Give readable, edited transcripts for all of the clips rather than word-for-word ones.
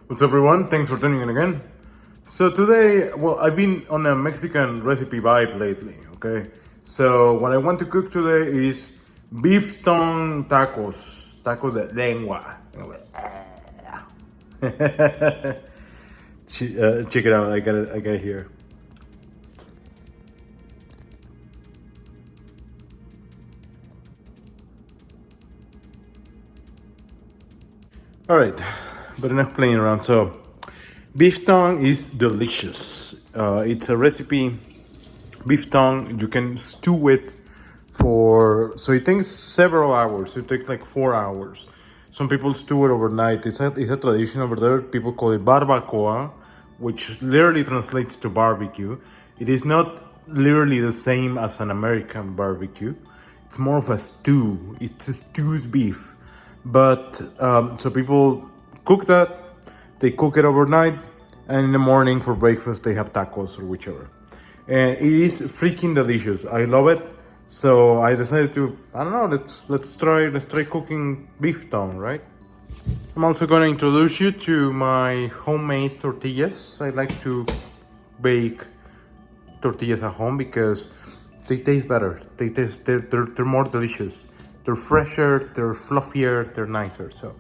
What's up, everyone? Thanks for tuning in again. So today, well, I've been on a Mexican recipe vibe lately, okay? So what I want to cook today is beef tongue tacos de lengua. Check it out, I got it here. All right, but enough playing around. So, beef tongue is delicious. It's a recipe. Beef tongue, you can stew it so it takes several hours. It takes like 4 hours. Some people stew it overnight. It's a tradition over there. People call it barbacoa, which literally translates to barbecue. It is not literally the same as an American barbecue. It's more of a stew. It's a stewed beef. But so people cook that, they cook it overnight, and in the morning for breakfast they have tacos or whichever. And it is freaking delicious. I love it. So I decided to, I don't know, let's try cooking beef tongue, right? I'm also going to introduce you to my homemade tortillas. I like to bake tortillas at home because they taste better. They're more delicious. They're fresher, they're fluffier, they're nicer. So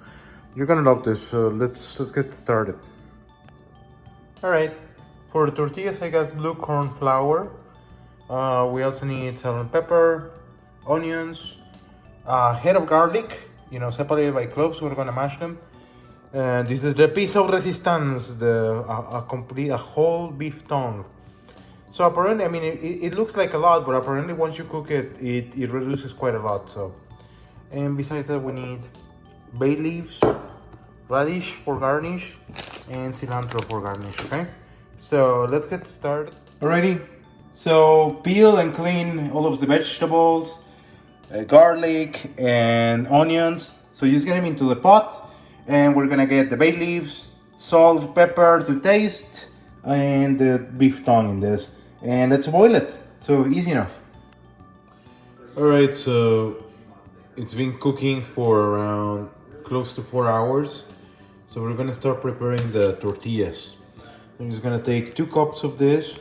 you're gonna love this. So let's get started. All right, for the tortillas I got blue corn flour. We also need salt and pepper, onions, a head of garlic, separated by cloves. We're gonna mash them. And this is the piece of resistance, a whole beef tongue. So apparently, I mean, it looks like a lot, but apparently once you cook it, it reduces quite a lot. So, and besides that, we need bay leaves, radish for garnish, and cilantro for garnish. Okay, so let's get started. Alrighty, so peel and clean all of the vegetables, garlic and onions. So just get them into the pot, and we're gonna get the bay leaves, salt, pepper to taste, and the beef tongue in this, and let's boil it. So easy enough. All right, so it's been cooking for around close to 4 hours. So we're gonna start preparing the tortillas. I'm just gonna take 2 cups of this,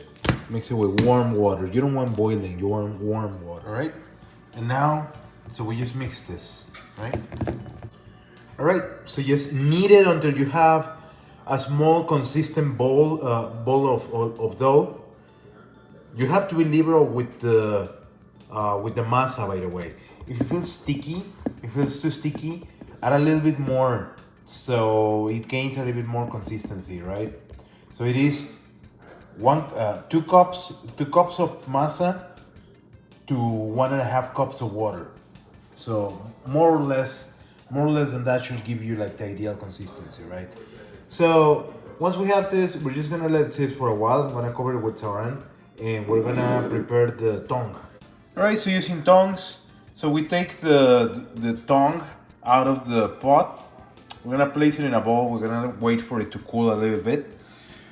mix it with warm water. You don't want boiling, you want warm water, all right? And now, so we just mix this, right? All right, so just knead it until you have a small consistent bowl of dough. You have to be liberal with the masa, by the way. If it feels sticky, if it feels too sticky, add a little bit more so it gains a little bit more consistency, right? So it is 2 cups of masa to 1.5 cups of water. So more or less than that should give you like the ideal consistency, right? So once we have this, we're just gonna let it sit for a while. I'm gonna cover it with saran, and we're gonna prepare the tongue. All right, so using tongs, so we take the tongue out of the pot. We're gonna place it in a bowl. We're gonna wait for it to cool a little bit.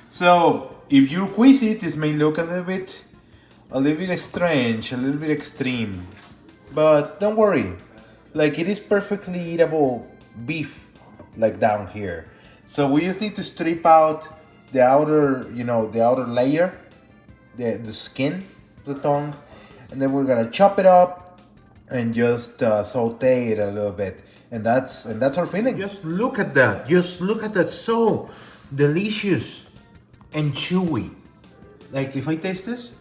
So if you squeeze it, this may look a little bit strange, a little bit extreme, but don't worry. Like, it is perfectly eatable beef, like down here. So we just need to strip out the outer, the outer layer, the skin, the tongue, and then we're gonna chop it up and just saute it a little bit, and that's our filling. Just look at that. Just look at that. So delicious and chewy. Like, if I taste this,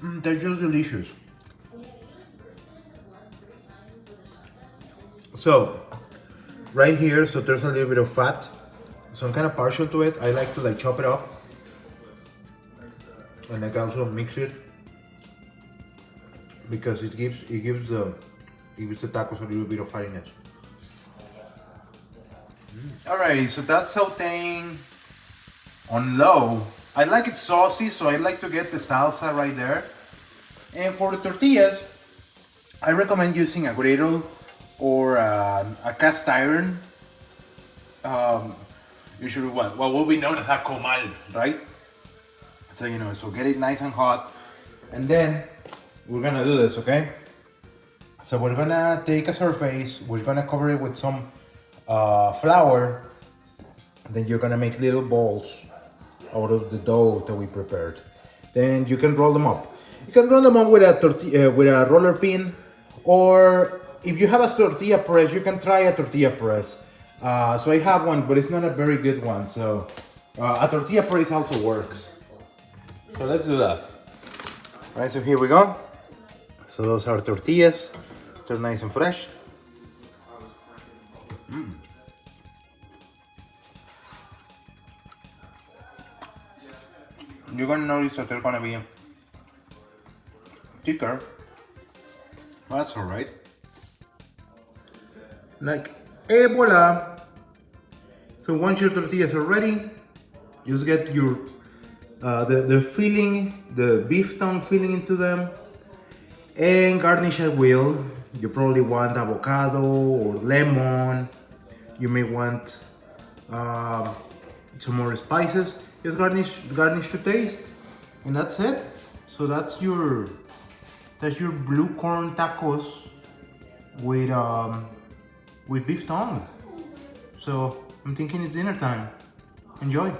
they're just delicious. So right here, so there's a little bit of fat, so I'm kind of partial to it. I like to like chop it up, and I can also mix it because it gives the tacos a little bit of fattiness. Alrighty, so that's sauteing on low. I like it saucy, so I like to get the salsa right there. And for the tortillas, I recommend using a griddle or a cast iron. Usually what will be known as a comal, right? So so get it nice and hot, and then we're gonna do this, okay? So we're gonna take a surface, we're gonna cover it with some flour, Then you're gonna make little balls out of the dough that we prepared. Then you can roll them up. You can roll them up with a tortilla, with a roller pin, or if you have a tortilla press, you can try a tortilla press. So I have one, but it's not a very good one. So a tortilla press also works. So let's do that. All right, so here we go. So those are tortillas. They're nice and fresh. You're gonna notice that they're gonna be thicker. That's all right. Like, hey, voila. So once your tortillas are ready, just get your the filling, the beef tongue filling into them, and garnish at will. You probably want avocado or lemon. You may want some more spices. Just garnish to taste, and that's it. So that's your blue corn tacos with beef tongue. So I'm thinking it's dinner time. Enjoy.